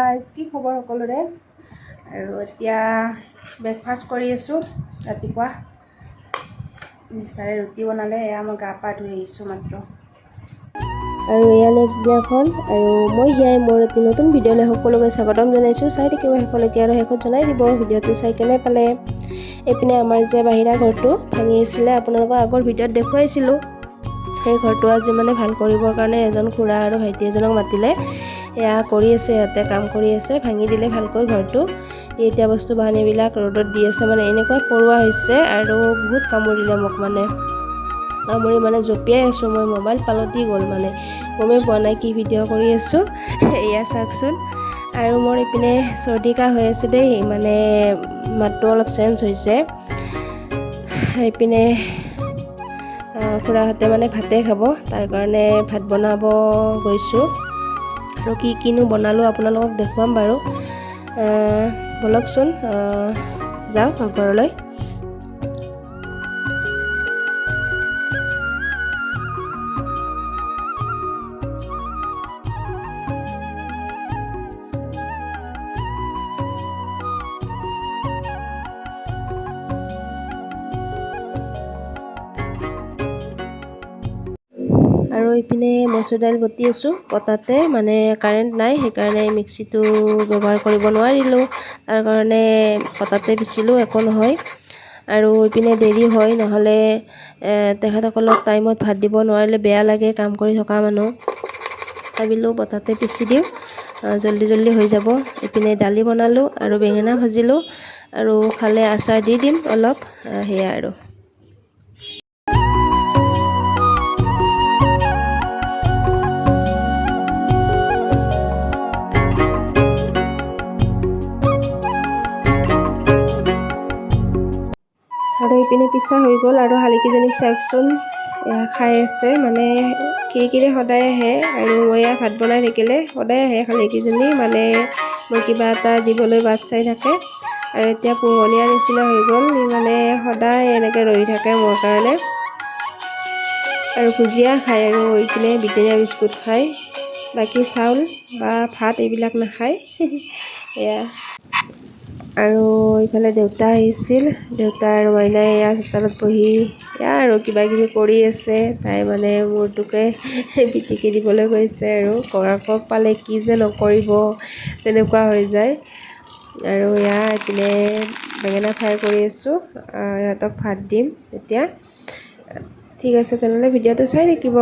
Guys, কি খবৰ সকলোৰে? আৰু এতিয়া ব্ৰেকফাষ্ট কৰি আছোঁ। ৰাতিপুৱা মিষ্টাৰে ৰুটি বনালে, এয়া মই গা পা ধুই আহিছোঁ মাত্ৰ। আৰু এয়া নেক্সট দিনাখন, আৰু মই হিয়াই মোৰ এটি নতুন ভিডিঅ'লৈ সকলোকে স্বাগতম জনাইছোঁ। চাই থাকিব শেষলৈকে আৰু শেষত জনাই দিব ভিডিঅ'টো চাই কেনে পালে। এইপিনে আমাৰ যে বাহিৰা ঘৰটো ভাঙি আছিলে, আপোনালোকক আগৰ ভিডিঅ'ত দেখুৱাইছিলোঁ। সেই ঘৰটো আজি মানে ভাল কৰিবৰ কাৰণে এজন খুৰা আৰু ভাইটি এজনক মাতিলে। এয়া কৰি আছে, সিহঁতে কাম কৰি আছে, ভাঙি দিলে ভালকৈ ঘৰটো। এতিয়া বস্তু বাহানিবিলাক ৰ'দত দি আছে, মানে এনেকুৱা পৰুৱা হৈছে আৰু বহুত কামুৰিলে মোক, কামুৰি মানে জঁপিয়াই আছোঁ মই, মোবাইল পালতি গ'ল, মানে গমেই পোৱা নাই কি ভিডিঅ' কৰি আছোঁ। এয়া চাওকচোন। আৰু মোৰ ইপিনে চৰ্দি কাহ হৈ আছে দেই, মানে মাতটো অলপ চেঞ্জ হৈছে। এইপিনে খুৰাহঁতে মানে ভাতেই খাব, তাৰ কাৰণে ভাত বনাব গৈছোঁ। আৰু কিনো বনালোঁ আপোনালোকক দেখুৱাম বাৰু। ব'লকচোন যাওঁ ঘৰলৈ। আৰু এইপিনে মচুৰ দাইল বটি আছোঁ পতাতে, মানে কাৰেণ্ট নাই, সেইকাৰণে মিক্সিটো ব্যৱহাৰ কৰিব নোৱাৰিলোঁ। তাৰ কাৰণে পতাতে পিচিলোঁ, একো নহয়। আৰু এইপিনে দেৰি হয়, নহ'লে তেখেতসকলক টাইমত ভাত দিব নোৱাৰিলে বেয়া লাগে, কাম কৰি থকা মানুহ। ভাবিলোঁ পতাতে পিচি দিওঁ, জল্দি জল্দি হৈ যাব। এইপিনে দালি বনালোঁ আৰু বেঙেনা ভাজিলোঁ, আৰু খালে আচাৰ দি দিম অলপ, সেয়া আৰু। আৰু এইপিনে পিছা হৈ গ'ল, আৰু শালিকীজনীক চাওকচোন, এয়া খাই আছে, মানে খিৰিকীৰে সদায় আহে, আৰু মই এয়া ভাত বনাই থাকিলে সদায় আহে শালিকীজনী, মানে মই কিবা এটা দিবলৈ বাট চাই থাকে। আৰু এতিয়া পোহনীয়া নিচিনা হৈ গ'ল, মানে সদায় এনেকৈ ৰৈ থাকে মোৰ কাৰণে। আৰু ভুজিয়া খায়, আৰু এইপিনে ব্ৰিটেনিয়া বিস্কুট খায়, বাকী চাউল বা ভাত এইবিলাক নাখায়। এয়া। আৰু এইফালে দেউতা আহিছিল, দেউতা আৰু মাইনাই এয়া চোতালত বহি এয়া আৰু কিবা কিবি কৰি আছে। তাই মানে মূৰটোকে পিটিকি দিবলৈ গৈছে, আৰু ককাকক পালে কি যে নকৰিব তেনেকুৱা হৈ যায়। আৰু এয়া এইপিনে বেঙেনা ফ্ৰাই কৰি আছোঁ, ইহঁতক ভাত দিম এতিয়া। ঠিক আছে তেনেহ'লে ভিডিঅ'টো চাই থাকিব।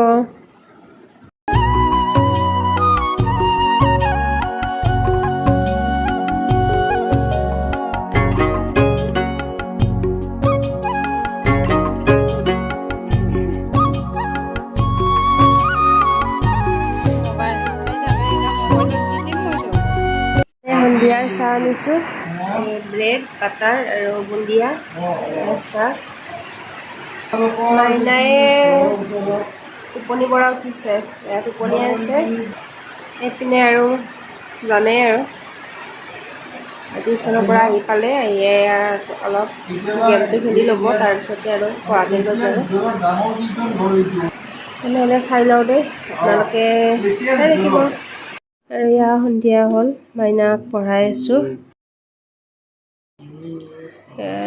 সন্ধিয়াৰ চাহ আনিছোঁ, ব্ৰেড বাটাৰ আৰু বুন্দিয়া চাহ। মাইনাই টোপনিৰ পৰা উঠিছে, টোপনিয়াই আছে। এইপিনে আৰু জানেই আৰু টিউশ্যনৰ পৰা আহি পালে, আহিয়ে অলপ গেমটো খেলি ল'ব, তাৰপিছতে আৰু পঢ়া কেন্দ্ৰত যাব। তেনেহ'লে খাই লওঁ দেই, আপোনালোকে চাই থাকিব। আৰু এয়া সন্ধিয়া হ'ল, মাইনাক পঢ়াই আছোঁ,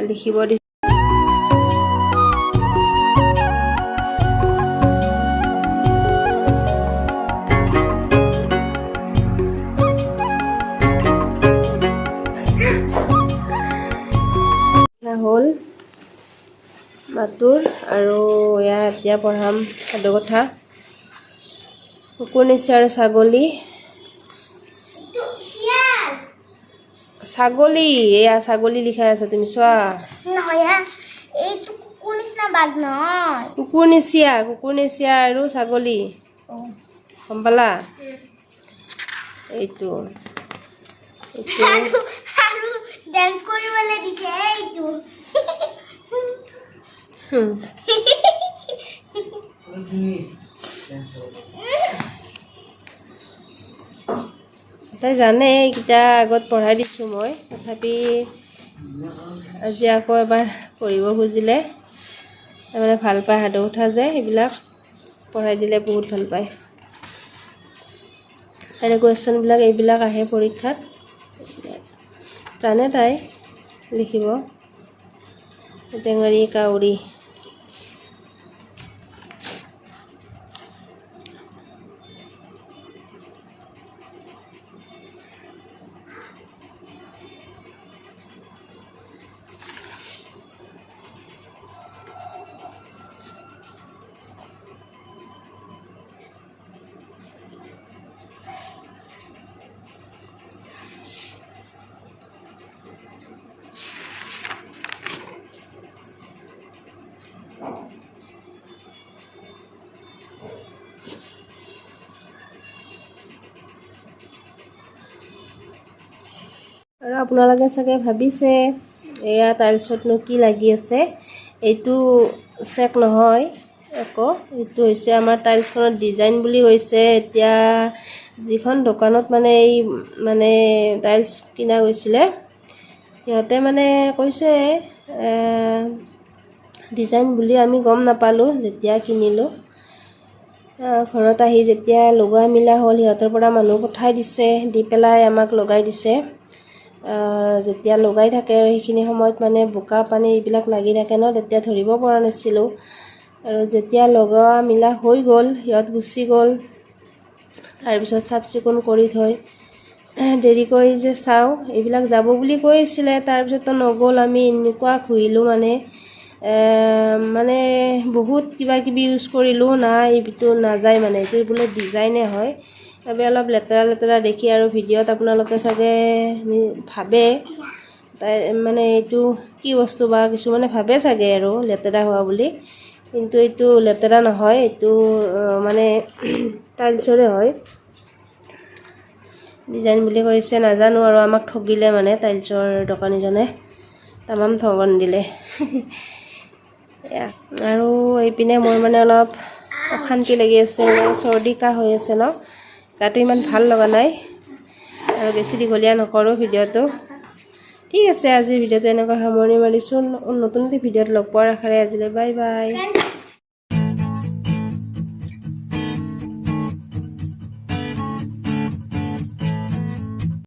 লিখিব দিছোঁ। হ'ল মাতুৰ, আৰু এয়া এতিয়া পঢ়াম সাধু কথা। কুকুৰ নিচা আৰু ছাগলী, ছাগলী, এয়া ছাগলী লিখাই আছে, তুমি চোৱা। কুকুৰ নিচিয়া আৰু ছাগলী, গম পালা? এইটো ডান্স কৰিবলৈ দিছে এইটো। তাই জানে এইকেইটা আগত পঢ়াই দিছোঁ মই, তথাপি আজি আকৌ এবাৰ পঢ়িব খুজিলে। তাৰমানে ভাল পায় সাধু কথা যে, সেইবিলাক পঢ়াই দিলে বহুত ভাল পায়। এনে কুৱেশ্যনবিলাক এইবিলাক আহে পৰীক্ষাত, জানে তাই লিখিব। টেঙাৰী কাউৰী, আৰু আপোনালোকে চাগে ভাবিছে এয়া টাইলছতনো কি লাগি আছে। এইটো চেক নহয় আকৌ, এইটো হৈছে আমাৰ টাইলছখনত ডিজাইন বুলি কৈছে। এতিয়া যিখন দোকানত মানে এই মানে টাইলছ কিনা গৈছিলে, সিহঁতে মানে কৈছে ডিজাইন বুলি। আমি গম নাপালোঁ যেতিয়া কিনিলোঁ। ঘৰত আহি যেতিয়া লগোৱা মিলা হ'ল, সিহঁতৰ পৰা মানুহ পঠাই দিছে, দি পেলাই আমাক লগাই দিছে। যেতিয়া লগাই থাকে আৰু সেইখিনি সময়ত মানে বোকা পানী এইবিলাক লাগি থাকে ন, তেতিয়া ধৰিব পৰা নাছিলোঁ। আৰু যেতিয়া লগোৱা মিলা হৈ গ'ল, সিহঁত গুচি গ'ল। তাৰপিছত চাফ চিকুণ কৰি থৈ দেৰি কৰি যে চাওঁ, এইবিলাক যাব বুলি কৈ আছিলে, তাৰপিছততো নগ'ল। আমি এনেকুৱা ঘূৰিলোঁ মানে বহুত কিবা কিবি ইউজ কৰিলোঁ, নাই এইটো নাযায় মানে, এইটো বোলে ডিজাইনে হয়। আমি অলপ লেতেৰা লেতেৰা দেখি আৰু ভিডিঅ'ত আপোনালোকে চাগে ভাবে তাই মানে এইটো কি বস্তু বা, কিছুমানে ভাবে চাগে আৰু লেতেৰা হোৱা বুলি, কিন্তু এইটো লেতেৰা নহয়, এইটো মানে টাইলছৰে হয়। ডিজাইন বুলি কৈছে, নাজানো আৰু আমাক ঠগিলে মানে টাইলছৰ দোকানীজনে, তামাম ঠগন দিলে। আৰু এইপিনে মোৰ মানে অলপ অশান্তি লাগি আছে, চৰ্দি কাহ হৈ আছে ন, গাটো ইমান ভাল লগা নাই। আৰু বেছি দীঘলীয়া নকৰোঁ ভিডিঅ'টো। ঠিক আছে, আজিৰ ভিডিঅ'টো এনেকৈ সামৰণি মাৰিছোঁ। নতুন ভিডিঅ'ত লগ পোৱাৰ আশাৰে আজিলৈ বাই বাই।